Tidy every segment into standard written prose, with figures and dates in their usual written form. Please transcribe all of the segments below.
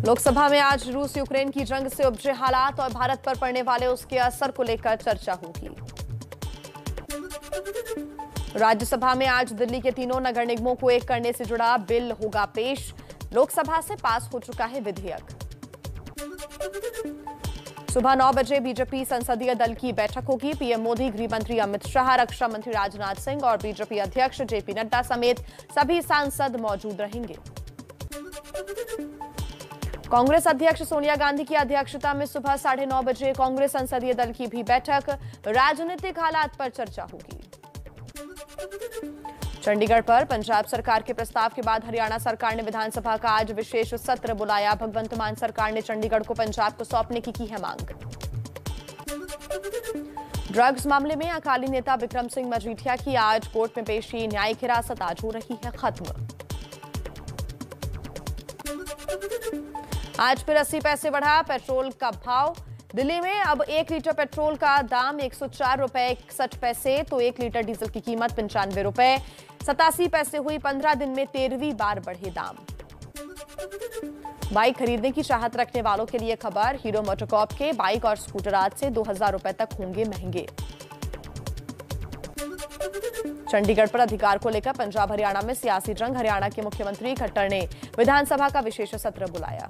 लोकसभा में आज रूस यूक्रेन की जंग से उपजे हालात और भारत पर पड़ने वाले उसके असर को लेकर चर्चा होगी। राज्यसभा में आज दिल्ली के तीनों नगर निगमों को एक करने से जुड़ा बिल होगा पेश। लोकसभा से पास हो चुका है विधेयक। सुबह 9 बजे बीजेपी संसदीय दल की बैठक होगी। पीएम मोदी, गृह मंत्री अमित शाह, रक्षा मंत्री राजनाथ सिंह और बीजेपी अध्यक्ष जेपी नड्डा समेत सभी सांसद मौजूद रहेंगे। कांग्रेस अध्यक्ष सोनिया गांधी की अध्यक्षता में सुबह 9:30 बजे कांग्रेस संसदीय दल की भी बैठक। राजनीतिक हालात पर चर्चा होगी। चंडीगढ़ पर पंजाब सरकार के प्रस्ताव के बाद हरियाणा सरकार ने विधानसभा का आज विशेष सत्र बुलाया। भगवंत मान सरकार ने चंडीगढ़ को पंजाब को सौंपने की है मांग। ड्रग्स मामले में अकाली नेता विक्रम सिंह मजीठिया की आज कोर्ट में पेशी। न्यायिक हिरासत आज हो रही है खत्म। आज फिर 80 पैसे बढ़ा पेट्रोल का भाव। दिल्ली में अब 1 लीटर पेट्रोल का दाम 104 रुपए 61 पैसे, तो 1 लीटर डीजल की कीमत 95 रुपए 87 पैसे हुई। 15 दिन में 13वीं बार बढ़े दाम। बाइक खरीदने की चाहत रखने वालों के लिए खबर। हीरो मोटोकॉर्प के बाइक और स्कूटर आज से 2000 रुपए तक होंगे महंगे। चंडीगढ़ पर अधिकार को लेकर पंजाब हरियाणा में सियासी जंग। हरियाणा के मुख्यमंत्री खट्टर ने विधानसभा का विशेष सत्र बुलाया।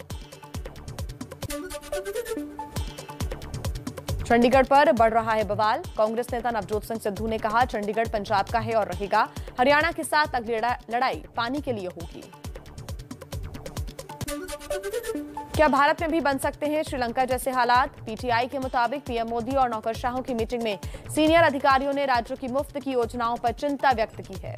चंडीगढ़ पर बढ़ रहा है बवाल। कांग्रेस नेता नवजोत सिंह सिद्धू ने कहा, चंडीगढ़ पंजाब का है और रहेगा। हरियाणा के साथ अगली लड़ाई पानी के लिए होगी। क्या भारत में भी बन सकते हैं श्रीलंका जैसे हालात? पीटीआई के मुताबिक पीएम मोदी और नौकरशाहों की मीटिंग में सीनियर अधिकारियों ने राज्यों की मुफ्त की योजनाओं पर चिंता व्यक्त की है।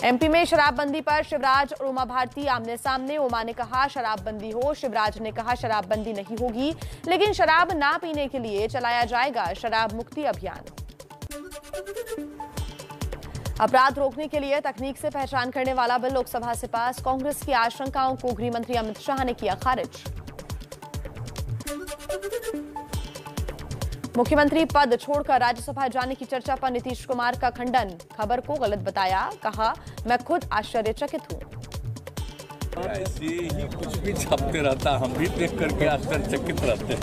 एमपी में शराबबंदी पर शिवराज और उमा भारती आमने सामने। उमा ने कहा शराबबंदी हो, शिवराज ने कहा शराबबंदी नहीं होगी, लेकिन शराब ना पीने के लिए चलाया जाएगा शराब मुक्ति अभियान। अपराध रोकने के लिए तकनीक से पहचान करने वाला बिल लोकसभा से पास। कांग्रेस की आशंकाओं को गृह मंत्री अमित शाह ने किया खारिज। मुख्यमंत्री पद छोड़कर राज्यसभा जाने की चर्चा पर नीतीश कुमार का खंडन। खबर को गलत बताया, कहा मैं खुद आश्चर्यचकित हूं। ऐसे ही कुछ भी छापते रहता, हम भी देख करके आश्चर्यचकित रहते हैं।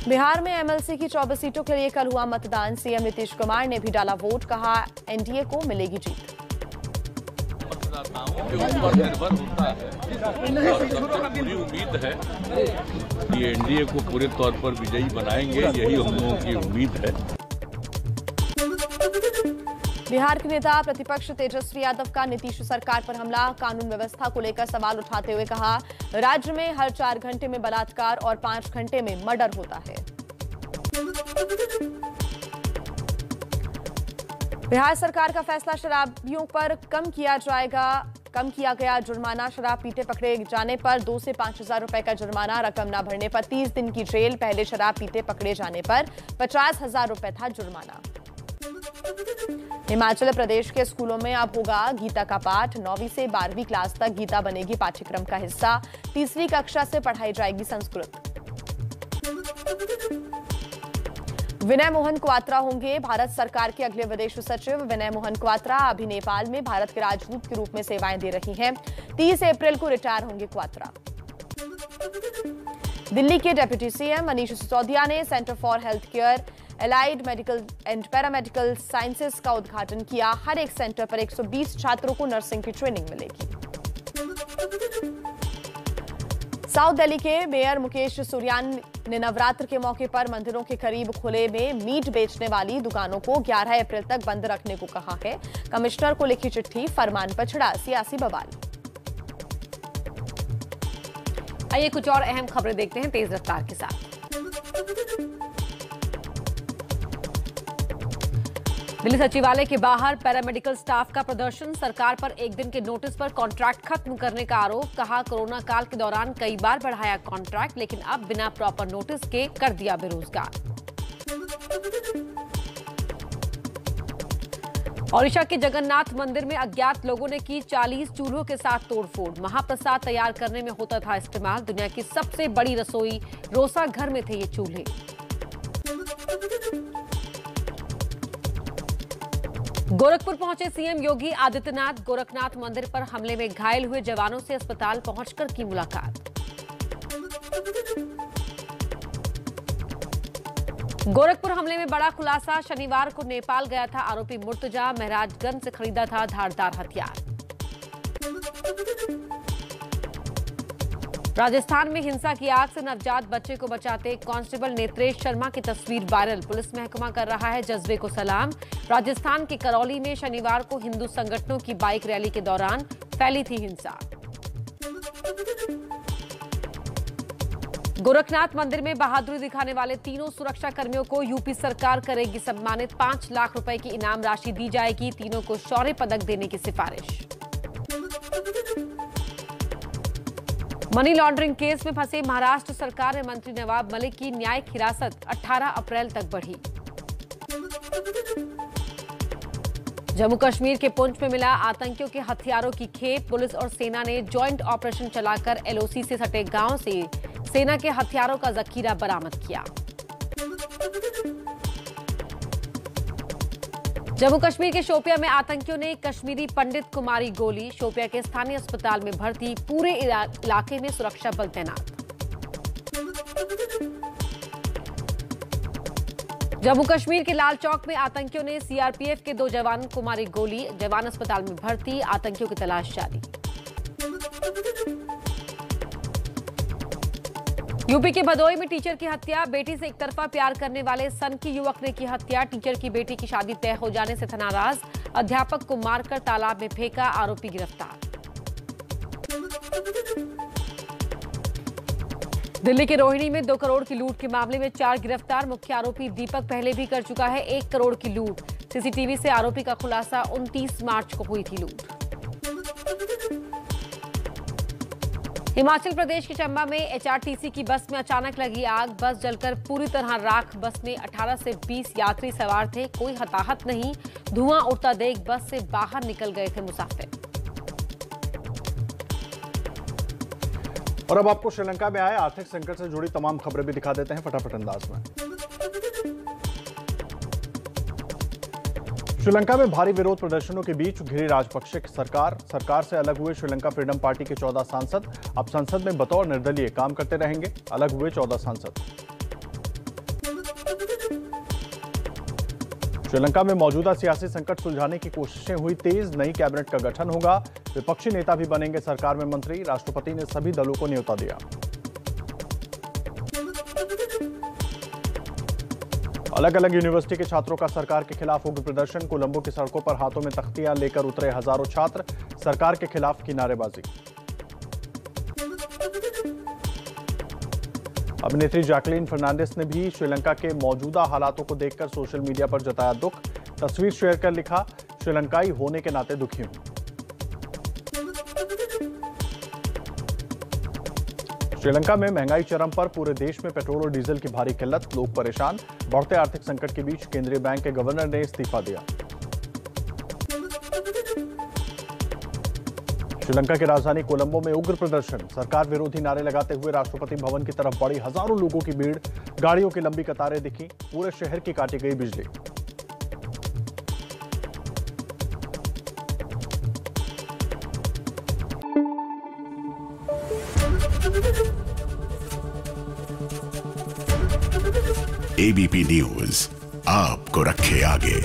बिहार में एमएलसी की 24 सीटों के लिए कल हुआ मतदान। सीएम नीतीश कुमार ने भी डाला वोट, कहा एनडीए को मिलेगी जीत। मतदाताओं के ऊपर निर्भर होता है और सबसे पूरी उम्मीद है कि एनडीए को पूरे तौर पर विजयी बनाएंगे, यही हम लोगों की उम्मीद है। बिहार के नेता प्रतिपक्ष तेजस्वी यादव का नीतीश सरकार पर हमला। कानून व्यवस्था को लेकर सवाल उठाते हुए कहा, राज्य में हर 4 घंटे में बलात्कार और 5 घंटे में मर्डर होता है। बिहार सरकार का फैसला, शराबियों पर कम किया गया जुर्माना। शराब पीते पकड़े जाने पर 2 से 5,000 रुपए का जुर्माना। रकम न भरने पर 30 दिन की जेल। पहले शराब पीते पकड़े जाने पर 50,000 रुपए था जुर्माना। हिमाचल प्रदेश के स्कूलों में अब होगा गीता का पाठ। 9वीं से 12वीं क्लास तक गीता बनेगी पाठ्यक्रम का हिस्सा। 3री कक्षा से पढ़ाई जाएगी संस्कृत। विनय मोहन क्वात्रा होंगे भारत सरकार के अगले विदेश सचिव। विनय मोहन क्वात्रा अभी नेपाल में भारत के राजदूत के रूप में सेवाएं दे रही हैं। 30 अप्रैल को रिटायर होंगे क्वात्रा। दिल्ली के डिप्टी सीएम मनीष सिसोदिया ने centre for health care, allied medical and paramedical sciences का उद्घाटन किया। हर एक सेंटर पर 120 छात्रों को नर्सिंग की ट्रेनिंग मिलेगी। साउथ दिल्ली के मेयर मुकेश सुरयान ने नवरात्र के मौके पर मंदिरों के करीब खुले में मीट बेचने वाली दुकानों को 11 अप्रैल तक बंद रखने को कहा है। कमिश्नर को लिखी चिट्ठी, फरमान पर छिड़ा सियासी बवाल। आइए कुछ और अहम खबरें देखते हैं तेज रफ्तार के साथ। दिल्ली सचिवालय के बाहर पैरामेडिकल स्टाफ का प्रदर्शन। सरकार पर 1 दिन के नोटिस पर कॉन्ट्रैक्ट खत्म करने का आरोप। कहा कोरोना काल के दौरान कई बार बढ़ाया कॉन्ट्रैक्ट, लेकिन अब बिना प्रॉपर नोटिस के कर दिया बेरोजगार। ओडिशा के जगन्नाथ मंदिर में अज्ञात लोगों ने की 40 चूल्हों के साथ तोड़फोड़। महाप्रसाद तैयार करने में होता था इस्तेमाल। दुनिया की सबसे बड़ी रसोई रोसा घर में थे ये चूल्हे। गोरखपुर पहुंचे सीएम योगी आदित्यनाथ। गोरखनाथ मंदिर पर हमले में घायल हुए जवानों से अस्पताल पहुंचकर की मुलाकात। गोरखपुर हमले में बड़ा खुलासा। शनिवार को नेपाल गया था आरोपी मुर्तजा। महराजगंज से खरीदा था धारदार हथियार। राजस्थान में हिंसा की आग से नवजात बच्चे को बचाते कांस्टेबल नेत्रेश शर्मा की तस्वीर वायरल। पुलिस महकमा कर रहा है जज्बे को सलाम। राजस्थान के करौली में शनिवार को हिंदू संगठनों की बाइक रैली के दौरान फैली थी हिंसा। गोरखनाथ मंदिर में बहादुरी दिखाने वाले तीनों सुरक्षा कर्मियों को यूपी सरकार करेगी सम्मानित। 5 लाख रुपए की इनाम राशि दी जाएगी। तीनों को शौर्य पदक देने की सिफारिश। मनी लॉन्ड्रिंग केस में फंसे महाराष्ट्र सरकार में मंत्री नवाब मलिक की न्यायिक हिरासत 18 अप्रैल तक बढ़ी। जम्मू कश्मीर के पुंछ में मिला आतंकियों के हथियारों की खेप। पुलिस और सेना ने ज्वाइंट ऑपरेशन चलाकर एलओसी से सटे गांव से सेना के हथियारों का जखीरा बरामद किया। जम्मू कश्मीर के शोपिया में आतंकियों ने कश्मीरी पंडित को मारी गोली। शोपिया के स्थानीय अस्पताल में भर्ती। पूरे इलाके में सुरक्षा बल तैनात। जम्मू कश्मीर के लाल चौक में आतंकियों ने सीआरपीएफ के 2 जवानों को मारी गोली। जवान अस्पताल में भर्ती। आतंकियों की तलाश जारी। यूपी के भदोही में टीचर की हत्या। बेटी से एकतरफा प्यार करने वाले सनकी युवक ने की हत्या। टीचर की बेटी की शादी तय हो जाने से था नाराज। अध्यापक को मारकर तालाब में फेंका। आरोपी गिरफ्तार। दिल्ली के रोहिणी में 2 करोड़ की लूट के मामले में 4 गिरफ्तार। मुख्य आरोपी दीपक पहले भी कर चुका है 1 करोड़ की लूट। सीसीटीवी से आरोपी का खुलासा। 29 मार्च को हुई थी लूट। हिमाचल प्रदेश के चंबा में एचआरटीसी की बस में अचानक लगी आग। बस जलकर पूरी तरह राख। बस में 18 से 20 यात्री सवार थे। कोई हताहत नहीं। धुआं उड़ता देख बस से बाहर निकल गए थे मुसाफिर। और अब आपको श्रीलंका में आए आर्थिक संकट से जुड़ी तमाम खबरें भी दिखा देते हैं फटाफट अंदाज में। श्रीलंका में भारी विरोध प्रदर्शनों के बीच घिरी राजपक्षे की सरकार से अलग हुए श्रीलंका फ्रीडम पार्टी के 14 सांसद अब संसद में बतौर निर्दलीय काम करते रहेंगे। अलग हुए 14 सांसद। श्रीलंका में मौजूदा सियासी संकट सुलझाने की कोशिशें हुई तेज। नई कैबिनेट का गठन होगा। विपक्षी नेता भी बनेंगे सरकार में मंत्री। राष्ट्रपति ने सभी दलों को न्योता दिया। अलग अलग यूनिवर्सिटी के छात्रों का सरकार के खिलाफ उग्र प्रदर्शन। कोलंबो की सड़कों पर हाथों में तख्तियां लेकर उतरे हजारों छात्र। सरकार के खिलाफ की नारेबाजी। अभिनेत्री जैकलीन फर्नांडिस ने भी श्रीलंका के मौजूदा हालातों को देखकर सोशल मीडिया पर जताया दुख। तस्वीर शेयर कर लिखा, श्रीलंकाई होने के नाते दुखी हूं। श्रीलंका में महंगाई चरम पर। पूरे देश में पेट्रोल और डीजल की भारी किल्लत। लोग परेशान। बढ़ते आर्थिक संकट के बीच केंद्रीय बैंक के गवर्नर ने इस्तीफा दिया। श्रीलंका की राजधानी कोलंबो में उग्र प्रदर्शन। सरकार विरोधी नारे लगाते हुए राष्ट्रपति भवन की तरफ बढ़ी हजारों लोगों की भीड़। गाड़ियों की लंबी कतारें दिखी। पूरे शहर की काटी गई बिजली। एबीपी न्यूज आपको रखे आगे।